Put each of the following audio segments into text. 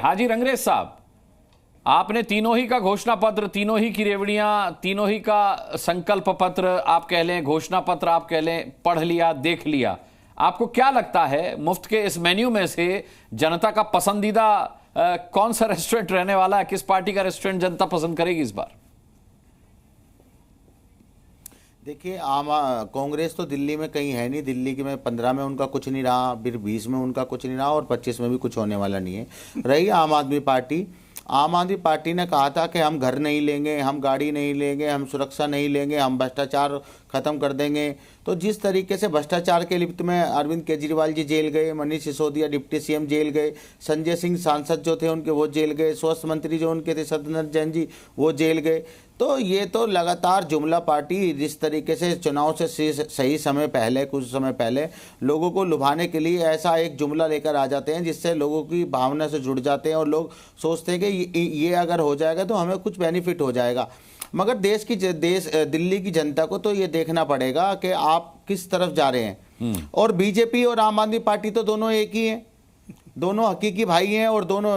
हाजी रंगरेज साहब, आपने तीनों ही का घोषणा पत्र, तीनों ही की रेवड़ियां, तीनों ही का संकल्प पत्र आप कह लें, घोषणा पत्र आप कह लें, पढ़ लिया, देख लिया। आपको क्या लगता है मुफ्त के इस मेन्यू में से जनता का पसंदीदा कौन सा रेस्टोरेंट रहने वाला है? किस पार्टी का रेस्टोरेंट जनता पसंद करेगी इस बार? देखिए, कांग्रेस तो दिल्ली में कहीं है नहीं। दिल्ली के में 15 में उनका कुछ नहीं रहा, फिर 20 में उनका कुछ नहीं रहा और 25 में भी कुछ होने वाला नहीं है। रही आम आदमी पार्टी। आम आदमी पार्टी ने कहा था कि हम घर नहीं लेंगे, हम गाड़ी नहीं लेंगे, हम सुरक्षा नहीं लेंगे, हम भ्रष्टाचार खत्म कर देंगे। तो जिस तरीके से भ्रष्टाचार के लिप्त में अरविंद केजरीवाल जी जेल गए, मनीष सिसोदिया डिप्टी सीएम जेल गए, संजय सिंह सांसद जो थे उनके वो जेल गए, स्वास्थ्य मंत्री जो उनके थे सत्येंद्र जैन जी वो जेल गए। तो ये तो लगातार जुमला पार्टी जिस तरीके से चुनाव से सही समय पहले, कुछ समय पहले लोगों को लुभाने के लिए ऐसा एक जुमला लेकर आ जाते हैं जिससे लोगों की भावना से जुड़ जाते हैं और लोग सोचते हैं कि ये अगर हो जाएगा तो हमें कुछ बेनिफिट हो जाएगा। मगर दिल्ली की जनता को तो ये देखना पड़ेगा कि आप किस तरफ जा रहे हैं। और बीजेपी और आम आदमी पार्टी तो दोनों एक ही हैं, दोनों हकीकी भाई हैं और दोनों,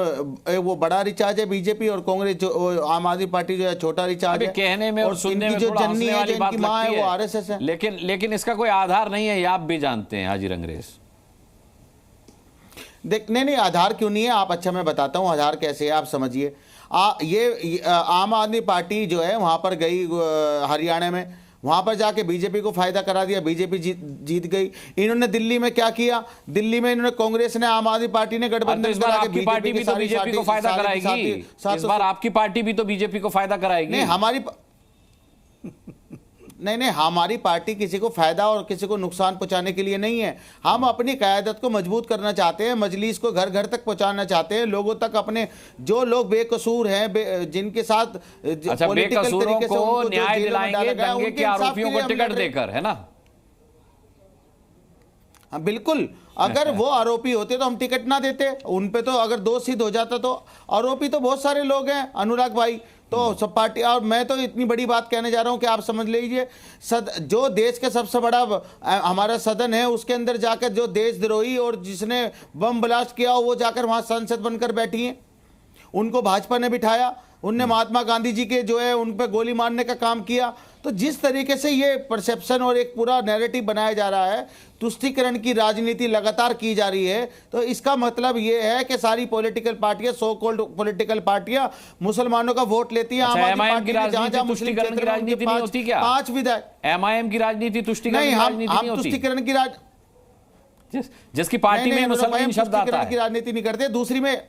वो बड़ा रिचार्ज है बीजेपी और कांग्रेस जो आम आदमी पार्टी जो है छोटा रिचार्ज है। कहने में और सुनने में जो थोड़ा जननी है, जो इनकी माँ है वो आरएसएस है। लेकिन इसका कोई आधार नहीं है, ये आप भी जानते हैं हाजी रंगरेज। नहीं, आधार क्यों नहीं है? आप अच्छा मैं बताता हूँ आधार कैसे है, आप समझिए। ये आम आदमी पार्टी जो है वहां पर गई हरियाणा में, वहां पर जाके बीजेपी को फायदा करा दिया, बीजेपी जीत गई। इन्होंने दिल्ली में क्या किया? दिल्ली में इन्होंने कांग्रेस ने, आम आदमी पार्टी ने गठबंधन इस बार आपकी पार्टी भी तो बीजेपी को फायदा कराएगी। इस बार आपकी पार्टी भी तो बीजेपी को फायदा कराएगी। नहीं, हमारी पार्टी किसी को फायदा और किसी को नुकसान पहुंचाने के लिए नहीं है। हम अपनी क़यादत को मजबूत करना चाहते हैं, मजलिस को घर घर तक पहुंचाना चाहते हैं, लोगों तक अपने जो लोग बेकसूर हैं, जिनके साथ पॉलिटिकल तरीके से न्याय दिलाएंगे, दंगे के आरोपियों को टिकट देकर, है ना? हाँ बिल्कुल। अगर वो आरोपी होते तो हम टिकट ना देते उन पे। तो अगर दोष सिद्ध हो जाता तो आरोपी तो बहुत सारे लोग हैं अनुराग भाई, तो सब पार्टी। और मैं तो इतनी बड़ी बात कहने जा रहा हूं कि आप समझ लीजिए, जो देश का सबसे बड़ा हमारा सदन है उसके अंदर जाकर जो देशद्रोही और जिसने बम ब्लास्ट किया वो जाकर वहां सांसद बनकर बैठी हैं, उनको भाजपा ने बिठाया। उनने महात्मा गांधी जी के जो है उन पर गोली मारने का काम किया। तो जिस तरीके से ये परसेप्शन और एक पूरा नैरेटिव बनाया जा रहा है, तुष्टीकरण की राजनीति लगातार की जा रही है, तो इसका मतलब ये है कि सारी पॉलिटिकल पार्टियां, सो कॉल्ड पॉलिटिकल पार्टियां मुसलमानों का वोट लेती हैं। एमआईएम की राजनीति तुष्टीकरण की राजनीति नहीं होती क्या? 5 विधायक। एमआईएम की राजनीति तुष्टीकरण की राजनीति नहीं होती? तुष्टीकरण की जिसकी पार्टी में मुसलमान शब्द आता है, की राजनीति नहीं करते। दूसरी में,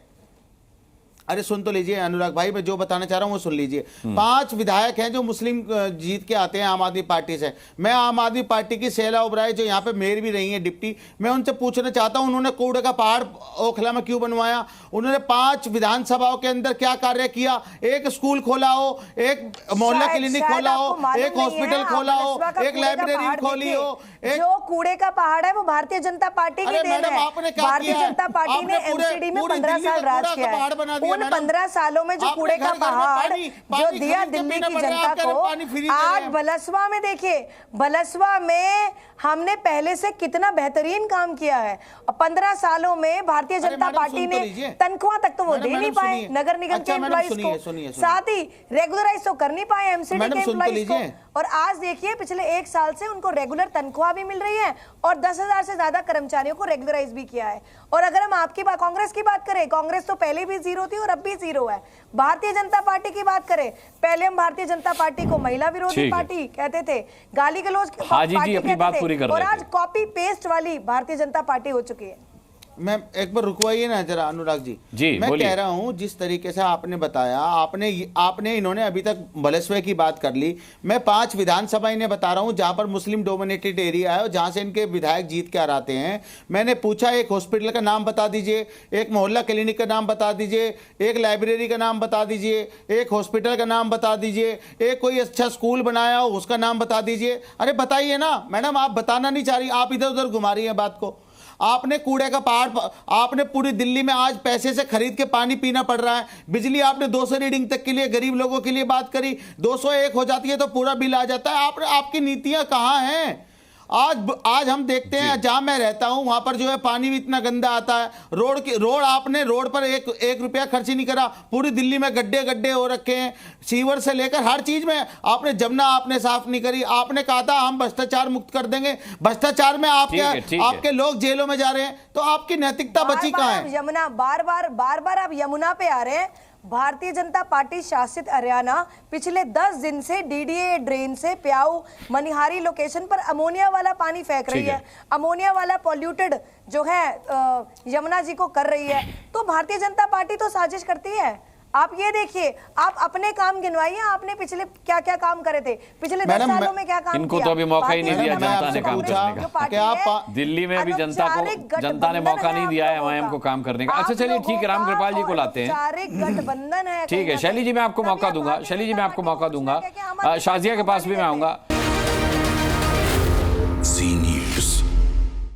अरे सुन तो लीजिए अनुराग भाई, मैं जो बताना चाह रहा हूं वो सुन लीजिए। 5 विधायक हैं जो मुस्लिम जीत के आते हैं आम आदमी पार्टी से। मैं आम आदमी पार्टी की शैला उबराय जो यहाँ पे मेयर भी रही है डिप्टी, मैं उनसे पूछना चाहता हूं उन्होंने कूड़े का पहाड़ ओखला में क्यों बनवाया? उन्होंने 5 विधानसभाओं के अंदर क्या कार्य किया? एक स्कूल खोला हो, एक मोहल्ला क्लिनिक खोला हो, एक हॉस्पिटल खोला हो, एक लाइब्रेरी खोली हो। जो कूड़े का पहाड़ है वो भारतीय जनता पार्टी की देन है। भारतीय जनता पार्टी ने एमसीडी में 15 साल राज किया है। उन 15 सालों में जो कूड़े का पहाड़ जो दिया दिल्ली की जनता को, आज बलसवा में देखिए, बलसवा में हमने पहले से कितना बेहतरीन काम किया है। 15 सालों में भारतीय जनता पार्टी ने तनख्वाह तक तो वो दे नहीं पाए नगर निगम के एम्प्लॉइज को, साथ ही रेगुलराइज तो कर नहीं पाए एमसीडी के एम्प्लॉइज को। और आज देखिए पिछले 1 साल से उनको रेगुलर तनख्वाह भी मिल रही है और 10,000 से ज्यादा कर्मचारियों को रेगुलराइज भी किया है। और अगर हम आपकी बात कांग्रेस की बात करें, कांग्रेस तो पहले भी 0 थी और अब भी 0 है। भारतीय जनता पार्टी की बात करें, पहले हम भारतीय जनता पार्टी को महिला विरोधी पार्टी कहते थे, गाली गलौज पार्टी कहते थे, और आज कॉपी पेस्ट वाली भारतीय जनता पार्टी हो चुकी है। मैं एक बार रुकवाइए ना जरा अनुराग जी, मैं कह रहा हूं जिस तरीके से आपने बताया, आपने इन्होंने अभी तक बलसवे की बात कर ली। मैं 5 विधानसभा इन्हें बता रहा हूं जहां पर मुस्लिम डोमिनेटेड एरिया है और जहां से इनके विधायक जीत के आते हैं। मैंने पूछा एक हॉस्पिटल का नाम बता दीजिए, एक मोहल्ला क्लिनिक का नाम बता दीजिए, एक लाइब्रेरी का नाम बता दीजिए, एक हॉस्पिटल का नाम बता दीजिए, एक कोई अच्छा स्कूल बनाया हो उसका नाम बता दीजिए। अरे बताइए ना मैडम, आप बताना नहीं चाह रही, आप इधर उधर घुमा रही हैं बात को। आपने कूड़े का पहाड़, आपने पूरी दिल्ली में आज पैसे से खरीद के पानी पीना पड़ रहा है। बिजली आपने 200 रीडिंग तक के लिए गरीब लोगों के लिए बात करी, 201 हो जाती है तो पूरा बिल आ जाता है। आपकी नीतियां कहां हैं? आज हम देखते हैं जहां मैं रहता हूं वहां पर जो है पानी भी इतना गंदा आता है। आपने रोड पर एक रुपया खर्च ही नहीं करा। पूरी दिल्ली में गड्ढे हो रखे हैं, सीवर से लेकर हर चीज में। आपने जमुना आपने साफ नहीं करी। आपने कहा था हम भ्रष्टाचार मुक्त कर देंगे, भ्रष्टाचार में आपके लोग जेलों में जा रहे हैं, तो आपकी नैतिकता बची कहां है? यमुना बार बार आप यमुना पे आ रहे हैं। भारतीय जनता पार्टी शासित हरियाणा पिछले 10 दिन से डीडीए ड्रेन से प्याऊ मनिहारी लोकेशन पर अमोनिया वाला पानी फेंक रही है। अमोनिया वाला पॉल्यूटेड जो है यमुना जी को कर रही है। तो भारतीय जनता पार्टी तो साजिश करती है। आप ये देखिए, आप अपने काम गिनवाइए, आपने पिछले क्या क्या काम करे थे, पिछले 10 सालों में क्या काम इनको किया? तो अभी मौका ही नहीं दिया जनता ने काम करने का। दिल्ली में भी जनता ने मौका नहीं दिया है एमआईएम को काम करने का। अच्छा चलिए ठीक है, राम कृपाल जी को लाते हैं। गठबंधन है। ठीक है, शैली जी मैं आपको मौका दूंगा, शैली जी मैं आपको मौका दूंगा, शाजिया के पास भी मैं आऊंगा।